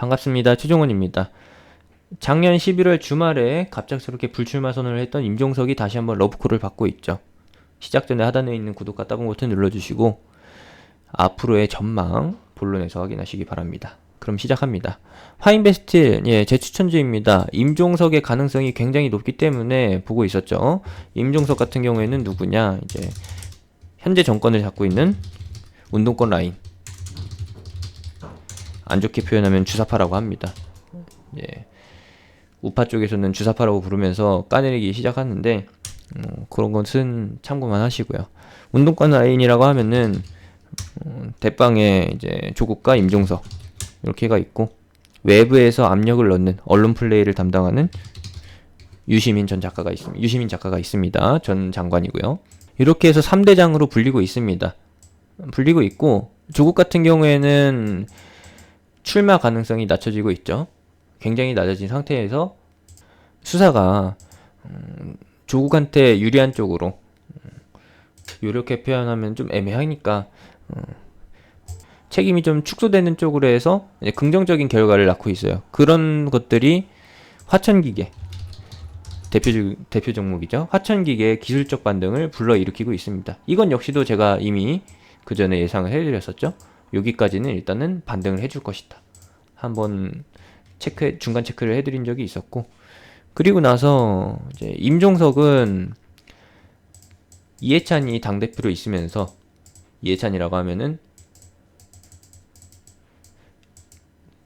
반갑습니다. 최종원입니다. 작년 11월 주말에 갑작스럽게 불출마 선언을 했던 임종석이 다시 한번 러브콜을 받고 있죠. 시작 전에 하단에 있는 구독과 따봉 버튼 눌러주시고 앞으로의 전망 본론에서 확인하시기 바랍니다. 그럼 시작합니다. 화인베스트, 제 추천주입니다. 임종석의 가능성이 굉장히 높기 때문에 보고 있었죠. 임종석 같은 경우에는 누구냐, 이제 현재 정권을 잡고 있는 운동권 라인, 안 좋게 표현하면 주사파라고 합니다. 우파 쪽에서는 주사파라고 부르면서 까내리기 시작하는데 그런 것은 참고만 하시고요. 운동권 라인이라고 하면은 대빵에 이제 조국과 임종석 이렇게가 있고, 외부에서 압력을 넣는 언론 플레이를 담당하는 유시민 작가가 있습니다. 전 장관이고요. 이렇게 해서 3대장으로 불리고 있습니다. 불리고 있고, 조국 같은 경우에는 출마 가능성이 낮춰지고 있죠. 굉장히 낮아진 상태에서 수사가 조국한테 유리한 쪽으로, 이렇게 표현하면 좀 애매하니까 책임이 좀 축소되는 쪽으로 해서 긍정적인 결과를 낳고 있어요. 그런 것들이 화천기계 대표 종목이죠. 화천기계의 기술적 반등을 불러일으키고 있습니다. 이건 역시도 제가 이미 그 전에 예상을 해드렸었죠. 여기까지는 일단은 반등을 해줄 것이다. 한번 중간 체크를 해드린 적이 있었고, 그리고 나서 이제 임종석은 이해찬이 당대표로 있으면서, 이해찬이라고 하면은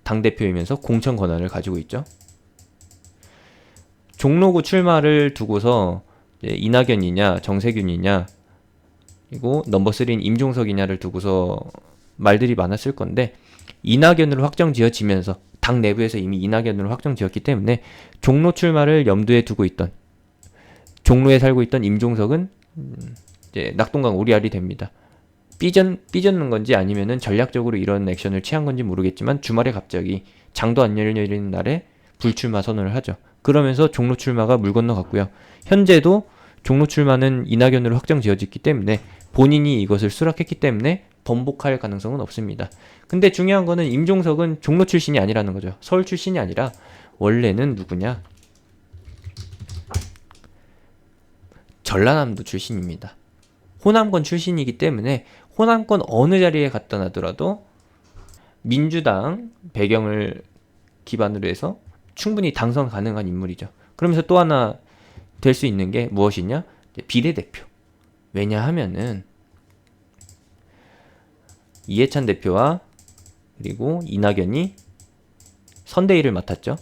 당대표이면서 공천 권한을 가지고 있죠. 종로구 출마를 두고서 이낙연이냐 정세균이냐 그리고 넘버 3인 임종석이냐를 두고서 말들이 많았을 건데, 이낙연으로 확정 지어지면서 당 내부에서 이미 이낙연으로 확정 지었기 때문에 종로 출마를 염두에 두고 있던, 종로에 살고 있던 임종석은 이제 낙동강 오리알이 됩니다. 삐졌는 건지 아니면은 전략적으로 이런 액션을 취한 건지 모르겠지만 주말에 갑자기 장도 안 열리는 날에 불출마 선언을 하죠. 그러면서 종로 출마가 물 건너갔고요. 현재도 종로 출마는 이낙연으로 확정 지어졌기 때문에 본인이 이것을 수락했기 때문에 번복할 가능성은 없습니다. 근데 중요한 거는 임종석은 종로 출신이 아니라는 거죠. 서울 출신이 아니라 원래는 누구냐? 전라남도 출신입니다. 호남권 출신이기 때문에 호남권 어느 자리에 갖다 놔더라도 민주당 배경을 기반으로 해서 충분히 당선 가능한 인물이죠. 그러면서 또 하나 될 수 있는 게 무엇이냐? 비례대표. 왜냐하면은 이해찬 대표와 그리고 이낙연이 선대위를 맡았죠.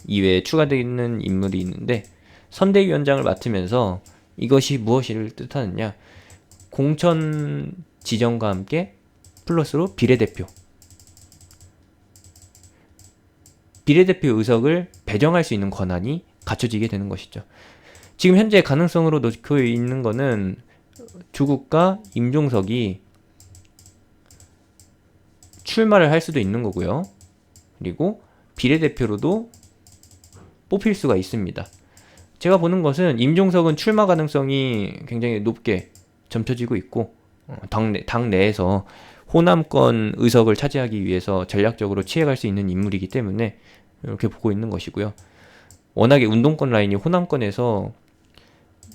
이외에 추가되는 인물이 있는데, 선대위원장을 맡으면서 이것이 무엇을 뜻하느냐? 공천 지정과 함께 플러스로 비례대표 의석을 배정할 수 있는 권한이 갖춰지게 되는 것이죠. 지금 현재 가능성으로 놓고 있는 거는 조국과 임종석이 출마를 할 수도 있는 거고요. 그리고 비례대표로도 뽑힐 수가 있습니다. 제가 보는 것은 임종석은 출마 가능성이 굉장히 높게 점쳐지고 있고, 당 내에서 호남권 의석을 차지하기 위해서 전략적으로 취해갈 수 있는 인물이기 때문에 이렇게 보고 있는 것이고요. 워낙에 운동권 라인이 호남권에서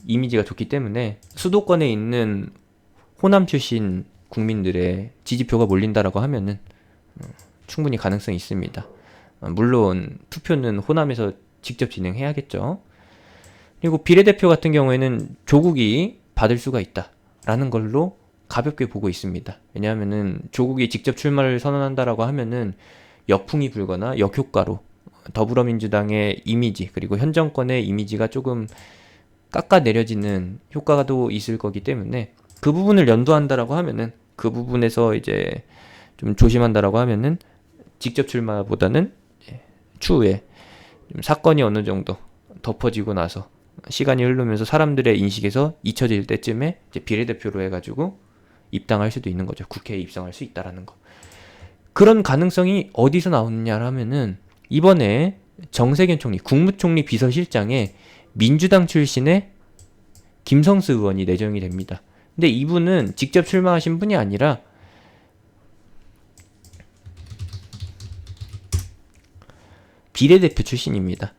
이미지가 좋기 때문에 수도권에 있는 호남 출신 국민들의 지지표가 몰린다라고 하면은 충분히 가능성이 있습니다. 물론 투표는 호남에서 직접 진행해야겠죠. 그리고 비례대표 같은 경우에는 조국이 받을 수가 있다라는 걸로 가볍게 보고 있습니다. 왜냐하면은 조국이 직접 출마를 선언한다라고 하면은 역풍이 불거나 역효과로 더불어민주당의 이미지, 그리고 현 정권의 이미지가 조금 깎아내려지는 효과도 있을 거기 때문에, 그 부분을 연도한다라고 하면은, 그 부분에서 이제 좀 조심한다라고 하면은 직접 출마보다는 추후에 좀 사건이 어느 정도 덮어지고 나서 시간이 흐르면서 사람들의 인식에서 잊혀질 때쯤에 이제 비례대표로 해가지고 입당할 수도 있는 거죠. 국회에 입성할 수 있다라는 거. 그런 가능성이 어디서 나오느냐라면은 이번에 정세균 총리, 국무총리 비서실장에 민주당 출신의 김성수 의원이 내정이 됩니다. 근데 이분은 직접 출마하신 분이 아니라 비례대표 출신입니다.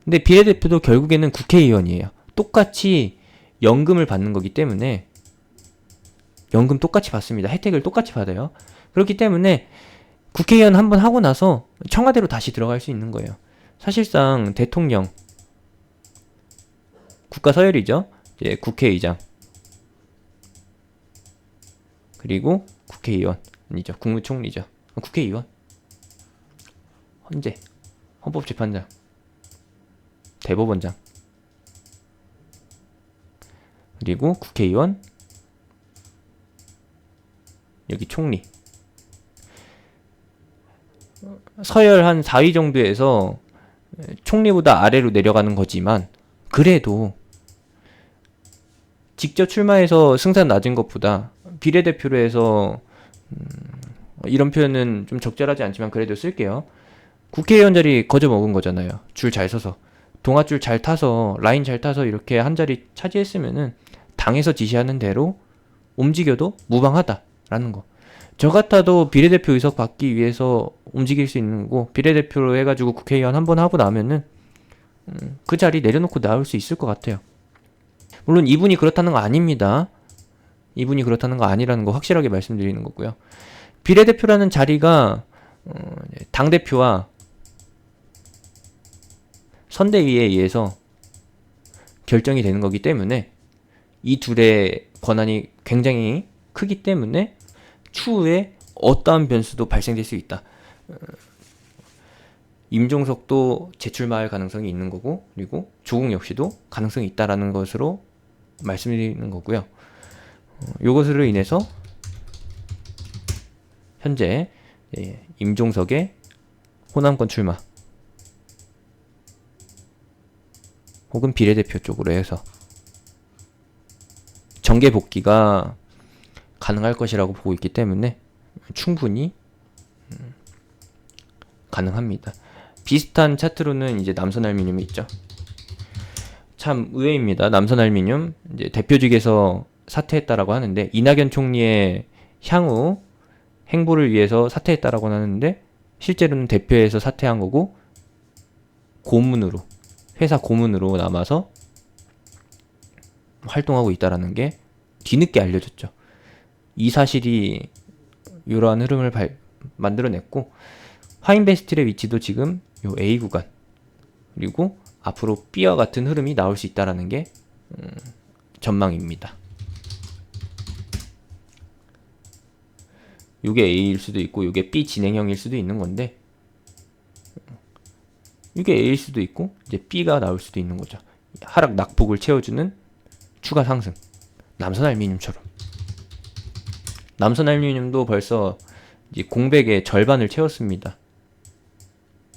근데 비례대표도 결국에는 국회의원이에요. 똑같이 연금을 받는 거기 때문에 연금 똑같이 받습니다. 혜택을 똑같이 받아요. 그렇기 때문에 국회의원 한번 하고 나서 청와대로 다시 들어갈 수 있는 거예요. 사실상 대통령, 국가 서열이죠. 이제 국회의장, 그리고 국회의원이죠. 국무총리죠. 국회의원, 헌재, 헌법재판장, 대법원장, 그리고 국회의원, 여기 총리. 서열 한 4위 정도에서 총리보다 아래로 내려가는 거지만, 그래도 직접 출마해서 승산 낮은 것보다 비례대표로 해서 이런 표현은 좀 적절하지 않지만 그래도 쓸게요. 국회의원 자리 거저 먹은 거잖아요. 줄 잘 서서, 동아줄 잘 타서, 라인 잘 타서 이렇게 한 자리 차지했으면은 당에서 지시하는 대로 움직여도 무방하다라는 거. 저 같아도 비례대표 의석 받기 위해서 움직일 수 있는 거고, 비례대표로 해가지고 국회의원 한번 하고 나면은 그 자리 내려놓고 나올 수 있을 것 같아요. 물론 이분이 그렇다는 거 아닙니다. 이분이 그렇다는 거 아니라는 거 확실하게 말씀드리는 거고요. 비례대표라는 자리가 당대표와 선대위에 의해서 결정이 되는 거기 때문에 이 둘의 권한이 굉장히 크기 때문에 추후에 어떠한 변수도 발생될 수 있다. 임종석도 재출마할 가능성이 있는 거고, 그리고 조국 역시도 가능성이 있다라는 것으로 말씀드리는 거고요. 요것으로 인해서 현재 임종석의 호남권 출마 혹은 비례대표 쪽으로 해서 정계 복귀가 가능할 것이라고 보고 있기 때문에 충분히 가능합니다. 비슷한 차트로는 이제 남선알미늄이 있죠. 참 의외입니다. 남선알미늄 이제 대표직에서 사퇴했다라고 하는데, 이낙연 총리의 향후 행보를 위해서 사퇴했다라고 하는데 실제로는 대표에서 사퇴한 거고, 고문으로, 회사 고문으로 남아서 활동하고 있다라는 게 뒤늦게 알려졌죠. 이 사실이 이러한 흐름을 만들어냈고, 화인베스틸의 위치도 지금 요 A 구간, 그리고 앞으로 B와 같은 흐름이 나올 수 있다라는 게 전망입니다. 이게 A일 수도 있고 이게 B 진행형일 수도 있는 건데, 이게 A일 수도 있고 이제 B가 나올 수도 있는 거죠. 하락 낙폭을 채워주는 추가 상승. 남선알미늄처럼. 남선알미늄도 벌써 이제 공백의 절반을 채웠습니다.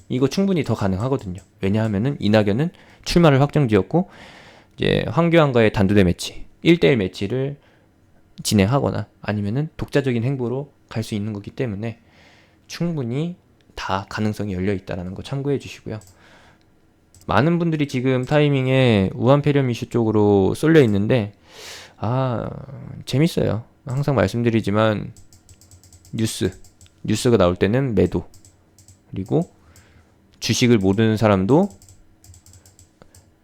이거 충분히 더 가능하거든요. 왜냐하면은 이낙연은 출마를 확정지었고, 이제 황교안과의 단두대 매치, 1대1 매치를 진행하거나 아니면은 독자적인 행보로 갈 수 있는 거기 때문에 충분히 다 가능성이 열려 있다라는 거 참고해 주시고요. 많은 분들이 지금 타이밍에 우한폐렴 이슈 쪽으로 쏠려 있는데, 재밌어요. 항상 말씀드리지만 뉴스가 나올 때는 매도, 그리고 주식을 모르는 사람도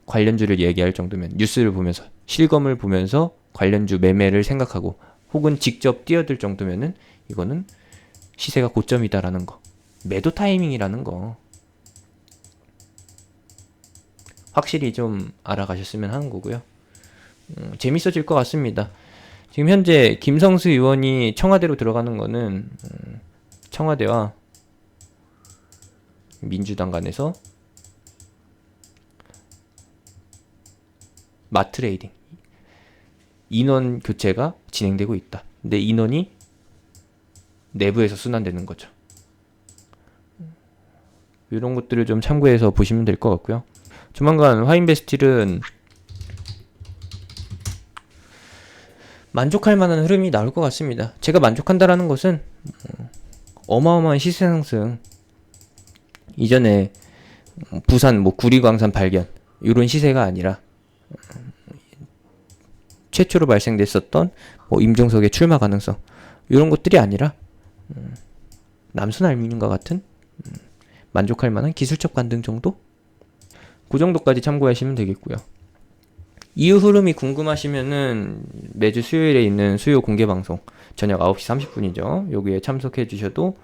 관련주를 얘기할 정도면, 뉴스를 보면서, 실검을 보면서 관련주 매매를 생각하고 혹은 직접 뛰어들 정도면은 이거는 시세가 고점이다라는 거, 매도 타이밍이라는 거 확실히 좀 알아가셨으면 하는 거고요. 재밌어질 것 같습니다. 지금 현재 김성수 의원이 청와대로 들어가는 거는 청와대와 민주당 간에서 마트레이딩, 인원 교체가 진행되고 있다. 근데 인원이 내부에서 순환되는 거죠. 이런 것들을 좀 참고해서 보시면 될 것 같고요. 조만간 화인베스틸은 만족할 만한 흐름이 나올 것 같습니다. 제가 만족한다라는 것은 어마어마한 시세 상승, 이전에 부산 구리광산 발견 이런 시세가 아니라 최초로 발생됐었던 임종석의 출마 가능성, 이런 것들이 아니라 남선알미늄과 같은 만족할 만한 기술적 반등 정도? 그 정도까지 참고하시면 되겠고요. 이후 흐름이 궁금하시면은 매주 수요일에 있는 수요 공개 방송 저녁 9시 30분이죠. 여기에 참석해 주셔도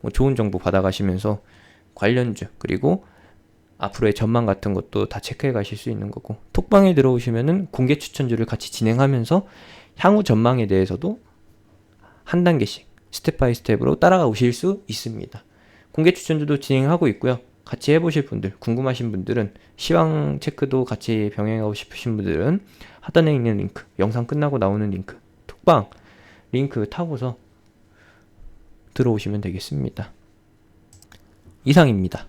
뭐 좋은 정보 받아가시면서 관련주 그리고 앞으로의 전망 같은 것도 다 체크해 가실 수 있는 거고, 톡방에 들어오시면은 공개 추천주를 같이 진행하면서 향후 전망에 대해서도 한 단계씩 스텝 바이 스텝으로 따라가 오실 수 있습니다. 공개 추천주도 진행하고 있고요. 같이 해보실 분들, 궁금하신 분들은 시황 체크도 같이 병행하고 싶으신 분들은 하단에 있는 링크, 영상 끝나고 나오는 링크, 톡방 링크 타고서 들어오시면 되겠습니다. 이상입니다.